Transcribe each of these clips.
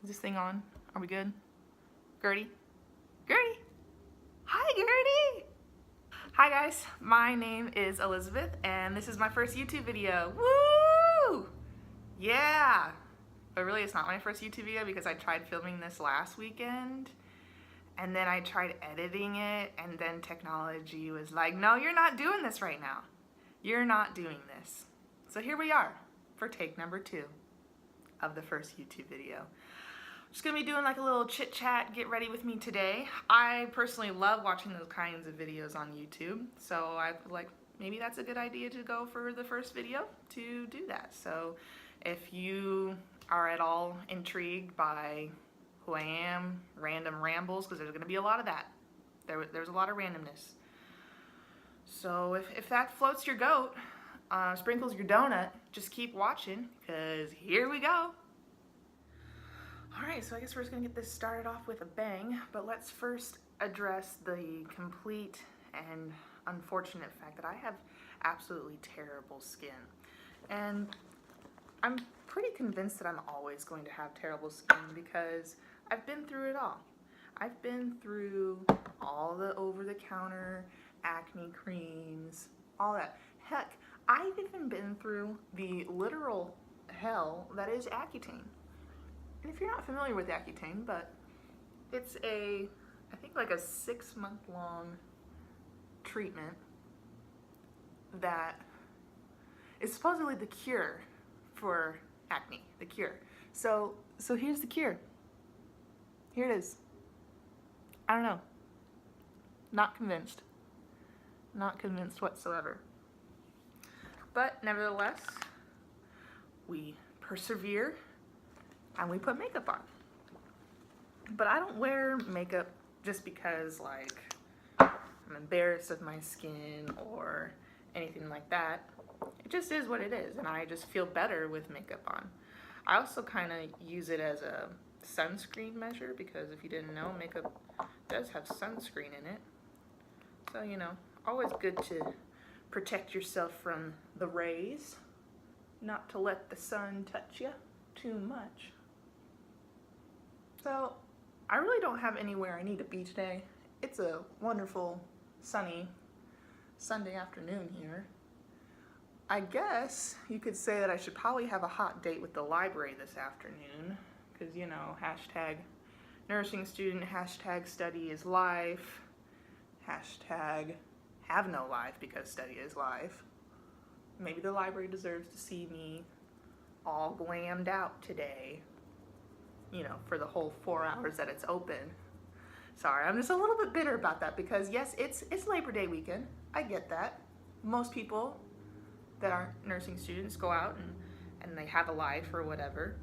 Is this thing on? Are we good? Gertie? Gertie? Hi, Gertie! Hi guys, my name is Elizabeth and this is my first YouTube video. Woo! Yeah! But really it's not my first YouTube video because I tried filming this last weekend and then I tried editing it and then technology was like, no, you're not doing this right now. You're not doing this. So here we are for take number 2 of the first YouTube video. Just gonna be doing like a little chit chat, get ready with me today. I personally love watching those kinds of videos on YouTube, so I was like, maybe that's a good idea to go for the first video to do that. So if you are at all intrigued by who I am, random rambles, because there's gonna be a lot of that. There's a lot of randomness. So if that floats your goat, sprinkles your donut, just keep watching, because here we go. Alright, so I guess we're just going to get this started off with a bang, but let's first address the complete and unfortunate fact that I have absolutely terrible skin. And I'm pretty convinced that I'm always going to have terrible skin because I've been through it all. I've been through all the over-the-counter acne creams, all that. Heck, I've even been through the literal hell that is Accutane. And if you're not familiar with Accutane, but it's I think like a 6-month-long treatment that is supposedly the cure for acne, the cure. So here's the cure. Here it is. I don't know. Not convinced. Not convinced whatsoever. But nevertheless, we persevere and we put makeup on. But I don't wear makeup just because like I'm embarrassed of my skin or anything like that. It just is what it is, and I just feel better with makeup on. I also kind of use it as a sunscreen measure because if you didn't know, makeup does have sunscreen in it. So, you know, always good to protect yourself from the rays, not to let the sun touch you too much. So, I really don't have anywhere I need to be today. It's a wonderful, sunny Sunday afternoon here. I guess you could say that I should probably have a hot date with the library this afternoon, because, you know, hashtag nursing student, hashtag study is life, hashtag have no life because study is life. Maybe the library deserves to see me all glammed out today, you know, for the whole 4 hours that it's open. Sorry, I'm just a little bit bitter about that because yes, it's Labor Day weekend. I get that. Most people that aren't nursing students go out and they have a life or whatever.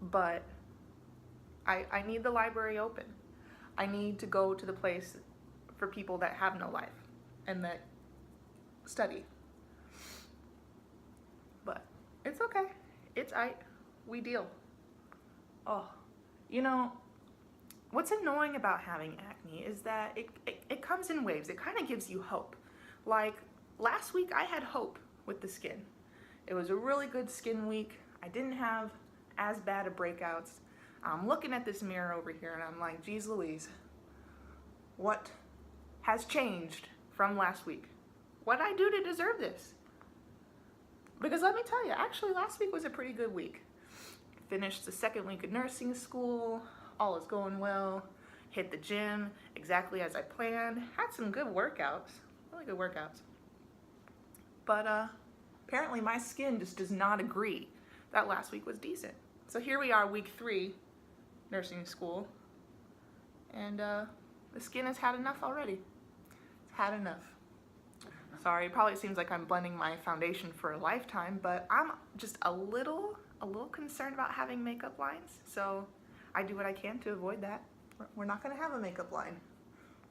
But I need the library open. I need to go to the place for people that have no life and that study. But it's okay. It's we deal. Oh, you know, what's annoying about having acne is that it comes in waves. It kind of gives you hope. Like last week I had hope with the skin. It was a really good skin week. I didn't have as bad of breakouts. I'm looking at this mirror over here and I'm like, geez Louise, what has changed from last week? What did I do to deserve this? Because let me tell you, actually last week was a pretty good week. Finished the 2nd week of nursing school, all is going well. Hit the gym exactly as I planned. Had some good workouts, really good workouts. But apparently my skin just does not agree that last week was decent. So here we are, week 3, nursing school, and the skin has had enough already. It's had enough. Sorry, it probably seems like I'm blending my foundation for a lifetime, but I'm just a little concerned about having makeup lines, so I do what I can to avoid that. We're not gonna have a makeup line.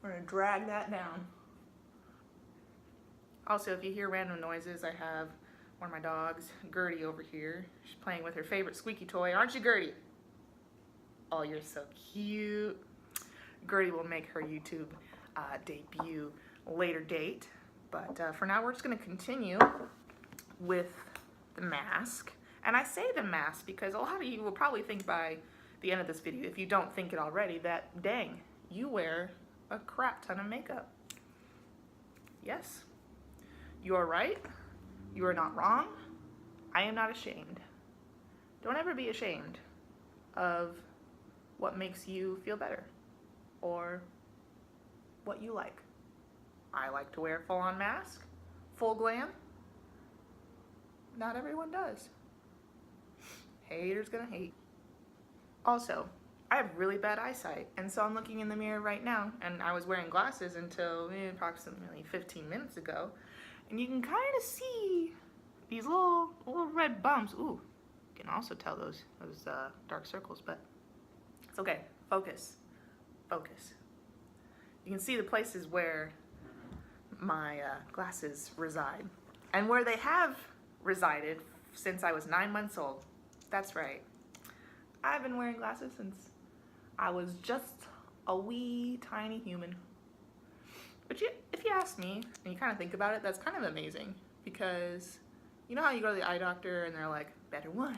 We're gonna drag that down. Also, if you hear random noises, I have one of my dogs, Gertie, over here. She's playing with her favorite squeaky toy. Aren't you, Gertie? Oh, you're so cute. Gertie will make her YouTube debut later date. But for now, we're just gonna continue with the mask. And I say the mask because a lot of you will probably think by the end of this video, if you don't think it already, that dang, you wear a crap ton of makeup. Yes, you are right. You are not wrong. I am not ashamed. Don't ever be ashamed of what makes you feel better or what you like. I like to wear a full-on mask, full glam. Not everyone does. Haters gonna hate. Also, I have really bad eyesight, and so I'm looking in the mirror right now, and I was wearing glasses until approximately 15 minutes ago, and you can kind of see these little red bumps. Ooh, you can also tell those dark circles, but it's okay. Focus, focus. You can see the places where my glasses reside, and where they have resided since I was 9 months old. That's right. I've been wearing glasses since I was just a wee tiny human. But if you ask me, and you kind of think about it, that's kind of amazing, because you know how you go to the eye doctor and they're like, better one,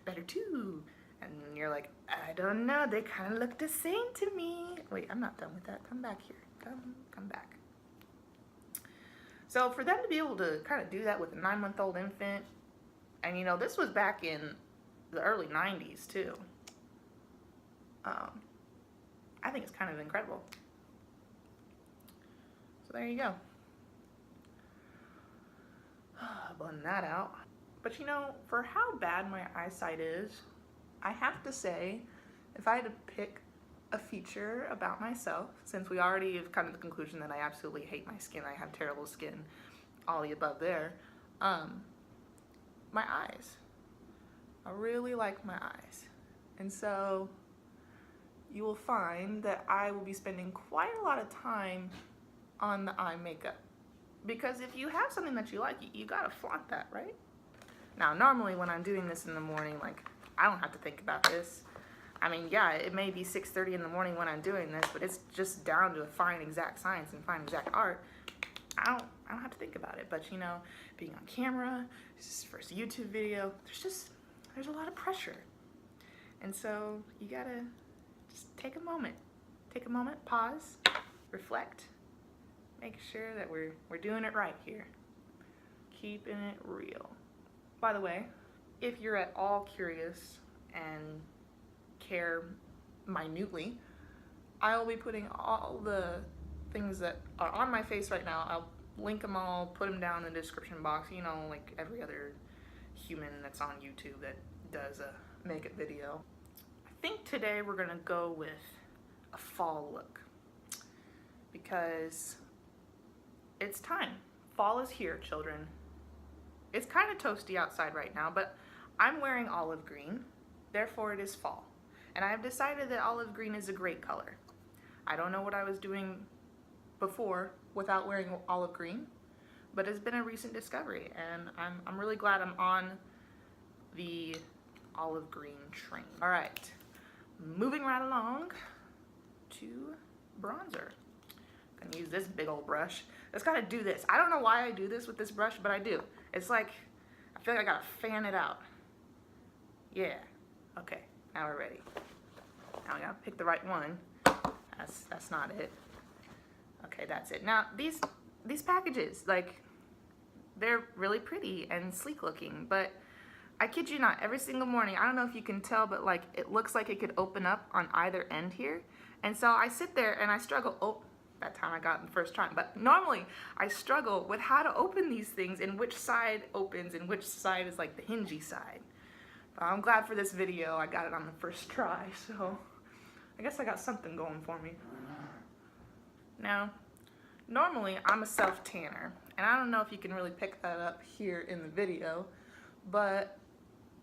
better two, and you're like, I don't know, they kind of look the same to me. Wait, I'm not done with that. Come back here. Come back. So for them to be able to kind of do that with a 9-month-old infant, and you know, this was back in the early 90s too. I think it's kind of incredible. So there you go. Blend that out. But you know, for how bad my eyesight is, I have to say, if I had to pick a feature about myself, since we already have come to the conclusion that I absolutely hate my skin, I have terrible skin, all the above there, my eyes. I really like my eyes. And so you will find that I will be spending quite a lot of time on the eye makeup. Because if you have something that you like, you gotta flaunt that, right? Now, normally when I'm doing this in the morning, like, I don't have to think about this. I mean, yeah, it may be 6:30 in the morning when I'm doing this, but it's just down to a fine exact science and fine exact art. I don't have to think about it. But you know, being on camera, this is the first YouTube video, there's a lot of pressure. And so you gotta just take a moment, pause, reflect, make sure that we're doing it right here. Keeping it real. By the way, if you're at all curious and care minutely, I will be putting all the things that are on my face right now. I'll link them all, put them down in the description box, you know, like every other human that's on YouTube that does a makeup video. I think today we're gonna go with a fall look because it's time. Fall is here, children. It's kind of toasty outside right now, but I'm wearing olive green, therefore it is fall. And I have decided that olive green is a great color. I don't know what I was doing before without wearing olive green, but it's been a recent discovery, and I'm really glad I'm on the olive green train. All right, moving right along to bronzer. I'm gonna use this big old brush. It's gotta do this. I don't know why I do this with this brush, but I do. It's like, I feel like I gotta fan it out. Yeah, okay, now we're ready. Now I gotta pick the right one. That's not it. Okay, that's it. Now these packages, like, they're really pretty and sleek looking, but I kid you not, every single morning, I don't know if you can tell, but like it looks like it could open up on either end here. And so I sit there and I struggle. Oh, that time I got in the first try. But normally I struggle with how to open these things and which side opens and which side is like the hingy side. But I'm glad for this video I got it on the first try, so I guess I got something going for me. Now, normally I'm a self-tanner, and I don't know if you can really pick that up here in the video, but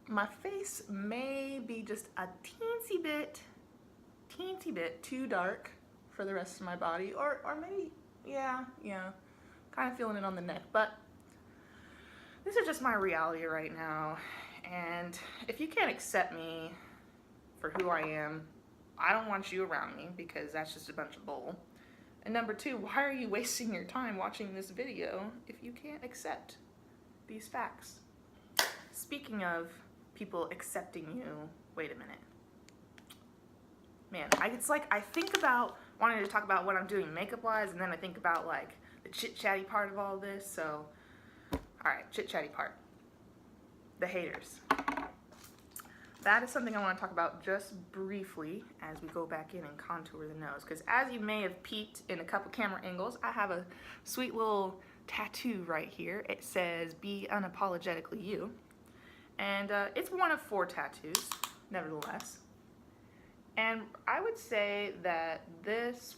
my face may be just a teensy bit too dark for the rest of my body, or maybe, yeah, kind of feeling it on the neck, but this is just my reality right now, and if you can't accept me for who I am, I don't want you around me, because that's just a bunch of bull. And number two, why are you wasting your time watching this video if you can't accept these facts? speaking of people accepting you, wait a minute. Man, it's like I think about wanting to talk about what I'm doing makeup-wise, and then I think about like the chit-chatty part of all this, so, alright, chit-chatty part. The haters. That is something I want to talk about just briefly as we go back in and contour the nose, because as you may have peeked in a couple camera angles, I have a sweet little tattoo right here. It says, "Be unapologetically you." And it's one of 4 tattoos, nevertheless. And I would say that this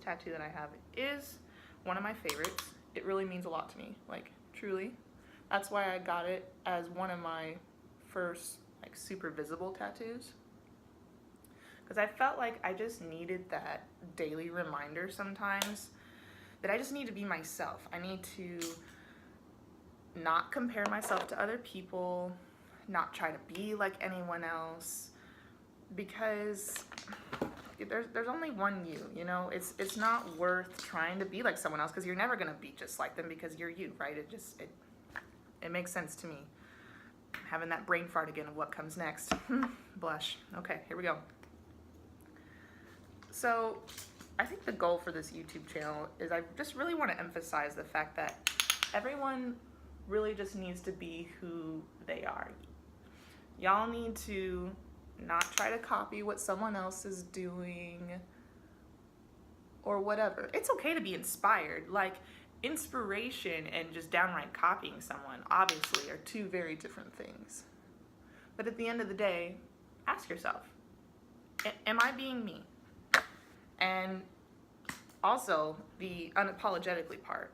tattoo that I have is one of my favorites. It really means a lot to me, like truly. That's why I got it as one of my first like super visible tattoos. Because I felt like I just needed that daily reminder sometimes that I just need to be myself. I need to not compare myself to other people, not try to be like anyone else. Because there's only one you know? It's not worth trying to be like someone else, because you're never gonna be just like them because you're you, right? It makes sense to me. Having that brain fart again of what comes next. Blush. Okay, here we go. So I think the goal for this YouTube channel is I just really want to emphasize the fact that everyone really just needs to be who they are. Y'all need to not try to copy what someone else is doing or whatever. It's okay to be inspired. Like, inspiration and just downright copying someone obviously are 2 very different things. But at the end of the day, ask yourself, am I being me? And also the unapologetically part.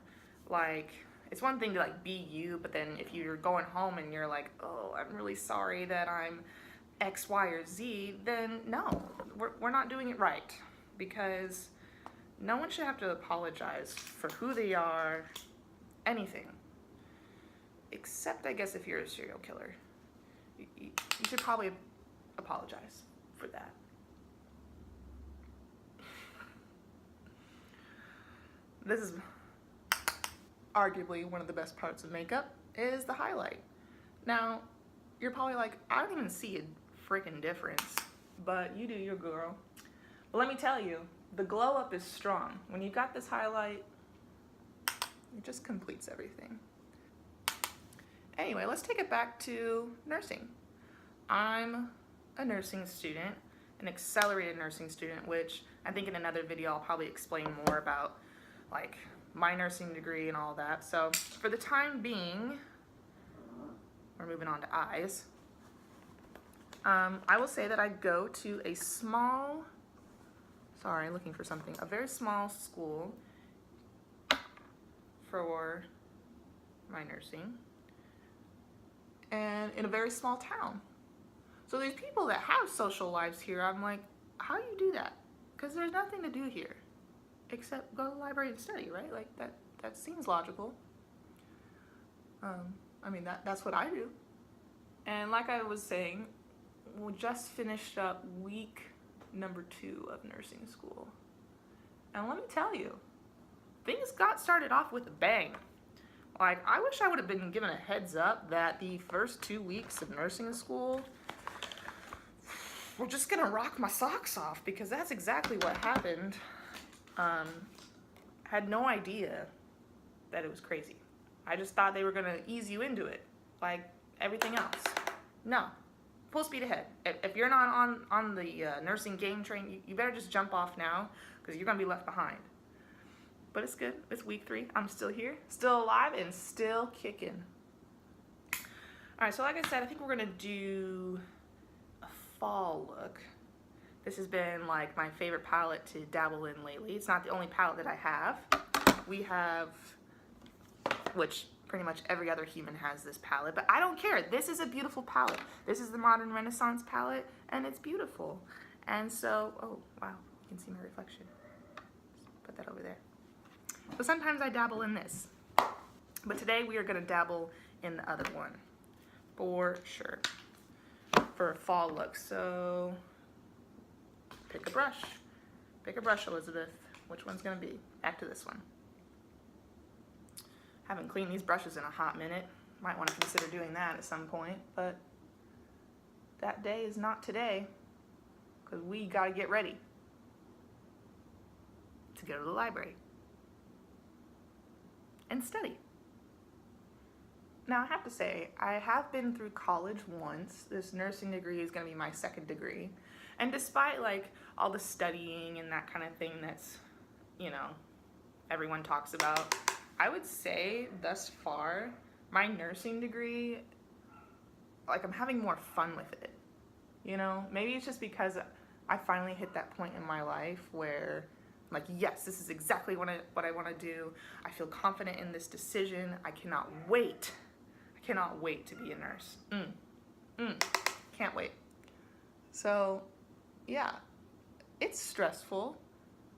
Like, it's one thing to like be you, but then if you're going home and you're like, oh, I'm really sorry that I'm X, Y, or Z, then no, we're not doing it right, because no one should have to apologize for who they are, anything. Except, I guess, if you're a serial killer. You should probably apologize for that. This is arguably one of the best parts of makeup, is the highlight. Now, you're probably like, I don't even see a freaking difference, but you do, your girl. But let me tell you, the glow up is strong. When you got this highlight, it just completes everything. Anyway, let's take it back to nursing. I'm a nursing student, an accelerated nursing student, which I think in another video I'll probably explain more about, like my nursing degree and all that. So for the time being, we're moving on to eyes. I will say that I go to a small, looking for something, a very small school for my nursing, and in a very small town. So these people that have social lives here, I'm like, how do you do that? Because there's nothing to do here except go to the library and study, right? Like that seems logical. I mean, that's what I do. And like I was saying, we just finished up week number 2 of nursing school. And let me tell you, things got started off with a bang. Like, I wish I would have been given a heads up that the first 2 weeks of nursing school were just gonna rock my socks off, because that's exactly what happened. Had no idea that it was crazy. I just thought they were gonna ease you into it, like everything else. No, full speed ahead. If you're not on the nursing game train, you better just jump off now, because you're gonna be left behind. But it's good. It's week 3. I'm still here, still alive, and still kicking. All right, so like I said, I think we're gonna do a fall look. This has been like my favorite palette to dabble in lately. It's not the only palette that I have. We have, which pretty much every other human has this palette, but I don't care. This is a beautiful palette. This is the Modern Renaissance palette, and it's beautiful. And so, oh wow, you can see my reflection. Just put that over there. So sometimes I dabble in this, but today we are gonna dabble in the other one, for sure, for a fall look. So pick a brush. Pick a brush, Elizabeth. Which one's gonna be? Back to this one. Haven't cleaned these brushes in a hot minute. Might want to consider doing that at some point, but that day is not today, because we got to get ready to go to the library and study. Now, I have to say, I have been through college once. This nursing degree is going to be my second degree. And despite like all the studying and that kind of thing that's, you know, everyone talks about, I would say thus far, my nursing degree, like I'm having more fun with it. You know, maybe it's just because I finally hit that point in my life where I'm like, yes, this is exactly what I want to do. I feel confident in this decision. I cannot wait. I cannot wait to be a nurse. Can't wait. So, yeah, it's stressful.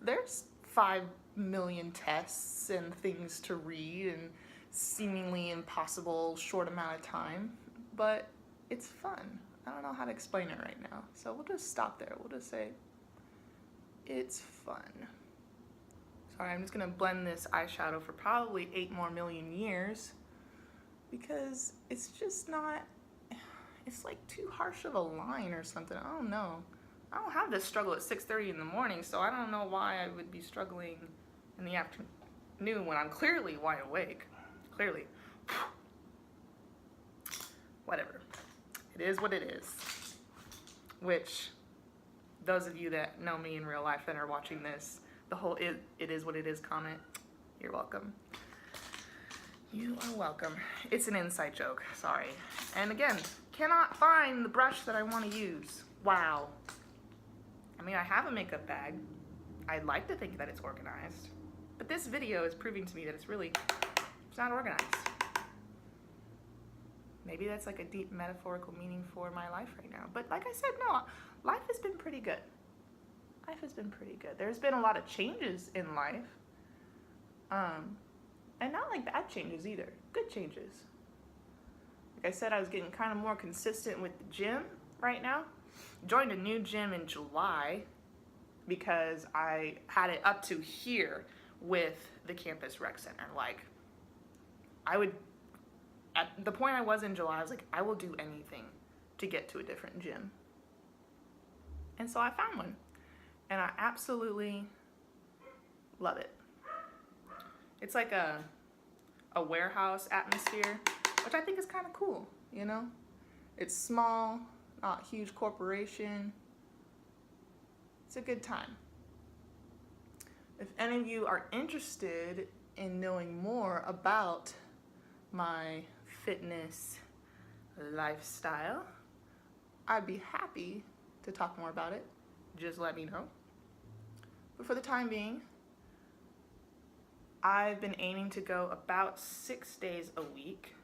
There's 5 million tests and things to read and seemingly impossible short amount of time, but it's fun. I don't know how to explain it right now, so we'll just stop there. We'll just say it's fun. Sorry, I'm just gonna blend this eyeshadow for probably 8 more million years because it's just not, it's like too harsh of a line or something. I don't know. I don't have this struggle at 6:30 in the morning, so I don't know why I would be struggling in the afternoon when I'm clearly wide awake. Clearly. Whatever. It is what it is. Which, those of you that know me in real life and are watching this, the whole it is what it is comment, you're welcome. You are welcome. It's an inside joke, sorry. And again, cannot find the brush that I want to use. Wow. I mean, I have a makeup bag. I'd like to think that it's organized. But this video is proving to me that it's not organized. Maybe that's like a deep metaphorical meaning for my life right now. But like I said, no, life has been pretty good. Life has been pretty good. There's been a lot of changes in life. And not like bad changes either. Good changes. Like I said, I was getting kind of more consistent with the gym right now. Joined a new gym in July because I had it up to here with the campus rec center. Like, I would, at the point I was in July, I was like, I will do anything to get to a different gym. And so I found one. And I absolutely love it. It's like a warehouse atmosphere, which I think is kind of cool, you know? It's small, not huge corporation. It's a good time. If any of you are interested in knowing more about my fitness lifestyle, I'd be happy to talk more about it. Just let me know. But for the time being, I've been aiming to go about 6 days a week,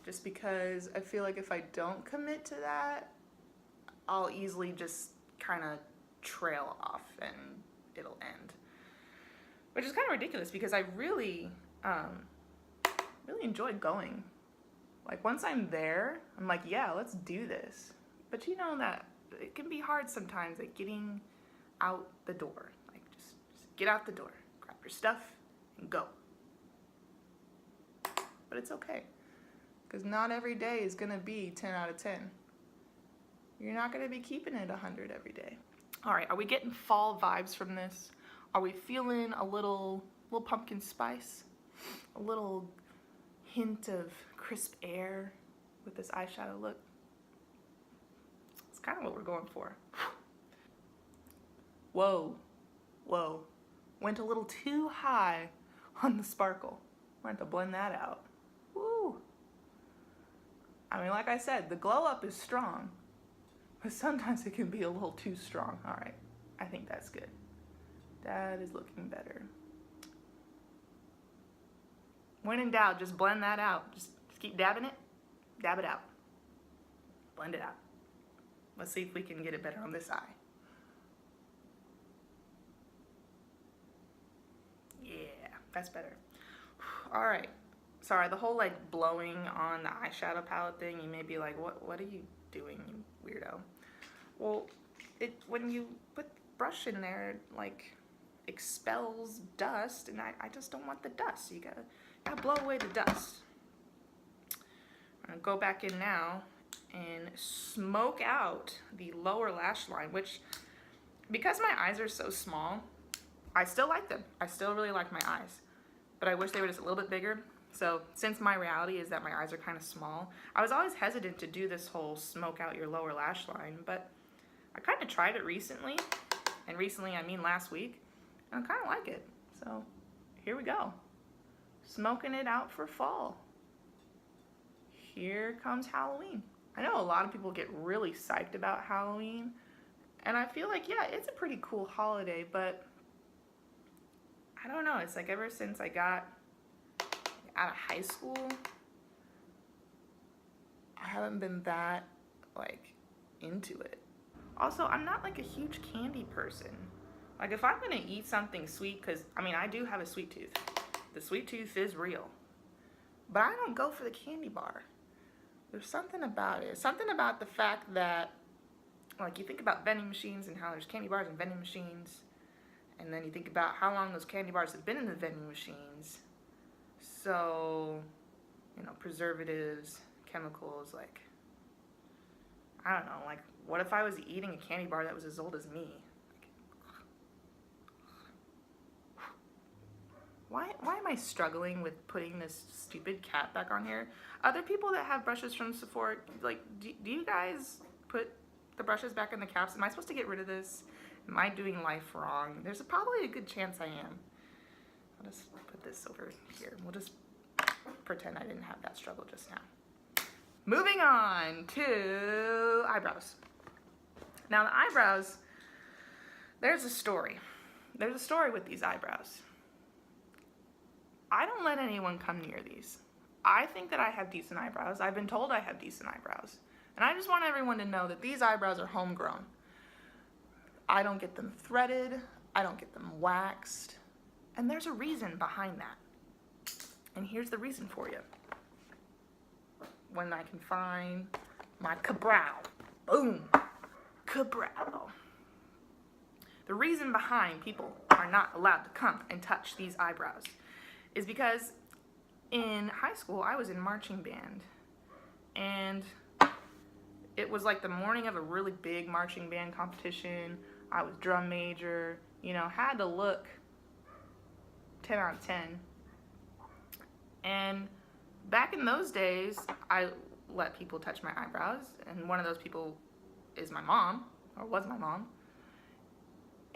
just because I feel like if I don't commit to that, I'll easily just kind of trail off and it'll end. Which is kind of ridiculous because I really enjoyed going. Like, once I'm there, I'm like, yeah, let's do this. But you know that it can be hard sometimes, like getting out the door. Like, just get out the door, grab your stuff, and go. But it's okay, because not every day is gonna be 10 out of 10. You're not gonna be keeping it 100 every day. All right, are we getting fall vibes from this? Are we feeling a little pumpkin spice? A little hint of crisp air with this eyeshadow look? It's kind of what we're going for. Whoa, whoa. Went a little too high on the sparkle. I had to blend that out. Woo. I mean, like I said, the glow up is strong, but sometimes it can be a little too strong. All right, I think that's good. That is looking better. When in doubt, just blend that out. Just keep dabbing it, dab it out. Blend it out. Let's see if we can get it better on this eye. Yeah, that's better. All right. Sorry, the whole like blowing on the eyeshadow palette thing, you may be like, what are you doing, you weirdo? Well, when you put brush in there, it like expels dust, and I just don't want the dust. You gotta blow away the dust. I'm gonna go back in now and smoke out the lower lash line, which, because my eyes are so small, I still like them. I still really like my eyes, but I wish they were just a little bit bigger. So since my reality is that my eyes are kind of small, I was always hesitant to do this whole smoke out your lower lash line, but I kind of tried it recently, and recently I mean last week, and I kind of like it. So here we go, smoking it out for fall. Here comes Halloween. I know a lot of people get really psyched about Halloween, and I feel like, yeah, it's a pretty cool holiday, but I don't know, it's like ever since I got out of high school, I haven't been that, like, into it. Also, I'm not like a huge candy person. Like, if I'm gonna eat something sweet, because, I mean, I do have a sweet tooth. The sweet tooth is real. But I don't go for the candy bar. There's something about it. Something about the fact that, like, you think about vending machines and how there's candy bars and vending machines, and then you think about how long those candy bars have been in the vending machines. So, you know, preservatives, chemicals, like, I don't know, like, what if I was eating a candy bar that was as old as me? Why am I struggling with putting this stupid cap back on here? Other people that have brushes from Sephora, like, do you guys put the brushes back in the caps? Am I supposed to get rid of this? Am I doing life wrong? There's probably a good chance I am. I'll just put this over here. We'll just pretend I didn't have that struggle just now. Moving on to eyebrows. Now the eyebrows, there's a story. There's a story with these eyebrows. I don't let anyone come near these. I think that I have decent eyebrows. I've been told I have decent eyebrows. And I just want everyone to know that these eyebrows are homegrown. I don't get them threaded. I don't get them waxed. And there's a reason behind that. And here's the reason for you. When I can find my cabrow. Boom. Cabrow. The reason behind people are not allowed to come and touch these eyebrows is because in high school I was in marching band, and it was like the morning of a really big marching band competition. I was drum major, you know, had to look 10 out of 10. And back in those days, I let people touch my eyebrows, and one of those people is my mom, or was my mom.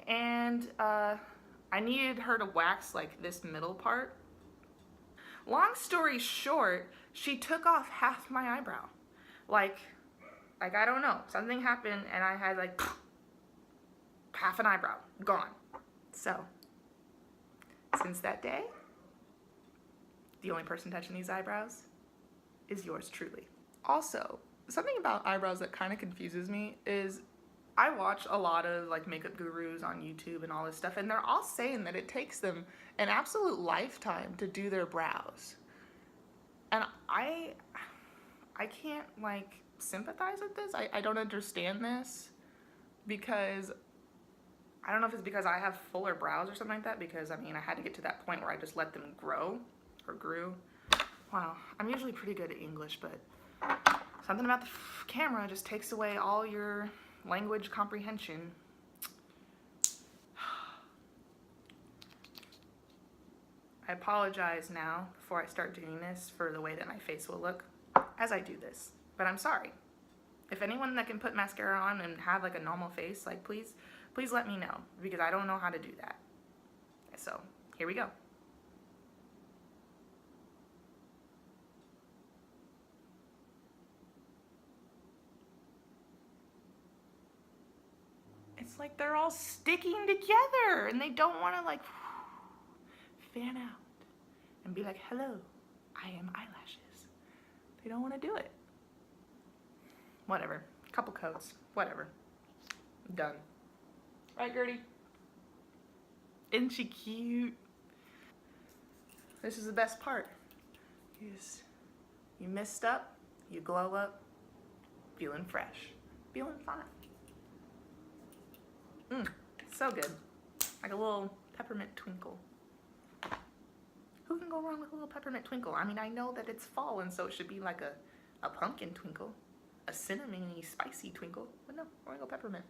And I needed her to wax like this middle part. Long story short, she took off half my eyebrow. Like I don't know, something happened and I had like half an eyebrow gone. So since that day, the only person touching these eyebrows is yours truly. Also, something about eyebrows that kind of confuses me is I watch a lot of like makeup gurus on YouTube and all this stuff, and they're all saying that it takes them an absolute lifetime to do their brows. And I can't like sympathize with this. I don't understand this, because I don't know if it's because I have fuller brows or something like that, because I mean I had to get to that point where I just let them grow or grew. Wow, I'm usually pretty good at English, but something about the camera just takes away all your language comprehension. I apologize now before I start doing this for the way that my face will look as I do this, but I'm sorry. If anyone that can put mascara on and have like a normal face, like please let me know, because I don't know how to do that. So here we go. It's like they're all sticking together and they don't want to like fan out and be like, hello, I am eyelashes. They don't want to do it. Whatever, couple coats, whatever. Done. Right, Gertie? Isn't she cute? This is the best part. You mist up, you glow up, feeling fresh, feeling fine. So good. Like a little peppermint twinkle. Who can go wrong with a little peppermint twinkle? I mean, I know that it's fall and so it should be like a a pumpkin twinkle, a cinnamony spicy twinkle, but no, we're gonna go peppermint.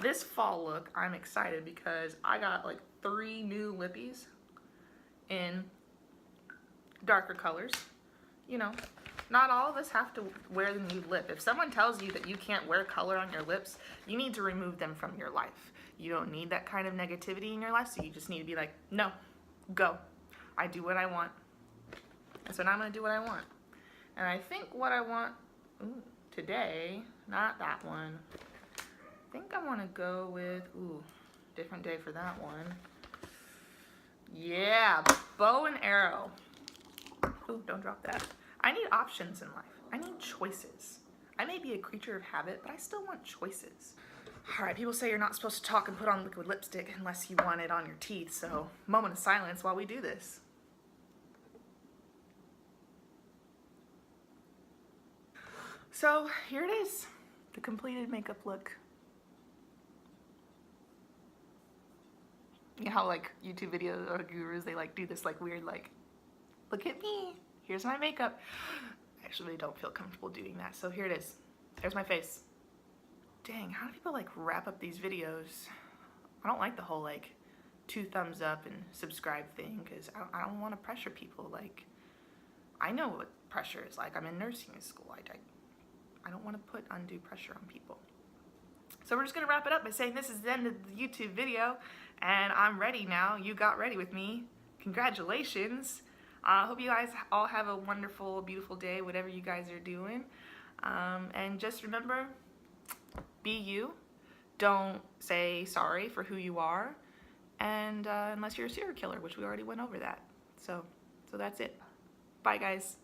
This fall look, I'm excited because I got like 3 new lippies in darker colors. You know, not all of us have to wear the nude lip. If someone tells you that you can't wear color on your lips, you need to remove them from your life. You don't need that kind of negativity in your life, so you just need to be like, no, go. I do what I want. And so now I'm gonna do what I want. And I think what I want today, not that one. I think I wanna go with, different day for that one. Yeah, bow and arrow. Ooh, don't drop that. I need options in life. I need choices. I may be a creature of habit, but I still want choices. All right, people say you're not supposed to talk and put on liquid lipstick unless you want it on your teeth, so moment of silence while we do this. So here it is, the completed makeup look. You know how like YouTube videos or gurus, they like do this like weird like, look at me, here's my makeup. I actually don't feel comfortable doing that, so here it is. There's my face. Dang, how do people like wrap up these videos? I don't like the whole like 2 thumbs up and subscribe thing because I don't want to pressure people. Like, I know what pressure is like. I'm in nursing school. I don't want to put undue pressure on people. So we're just gonna wrap it up by saying this is the end of the YouTube video and I'm ready now. You got ready with me. Congratulations. I hope you guys all have a wonderful, beautiful day, whatever you guys are doing. And just remember, be you. Don't say sorry for who you are. And unless you're a serial killer, which we already went over that. So that's it. Bye, guys.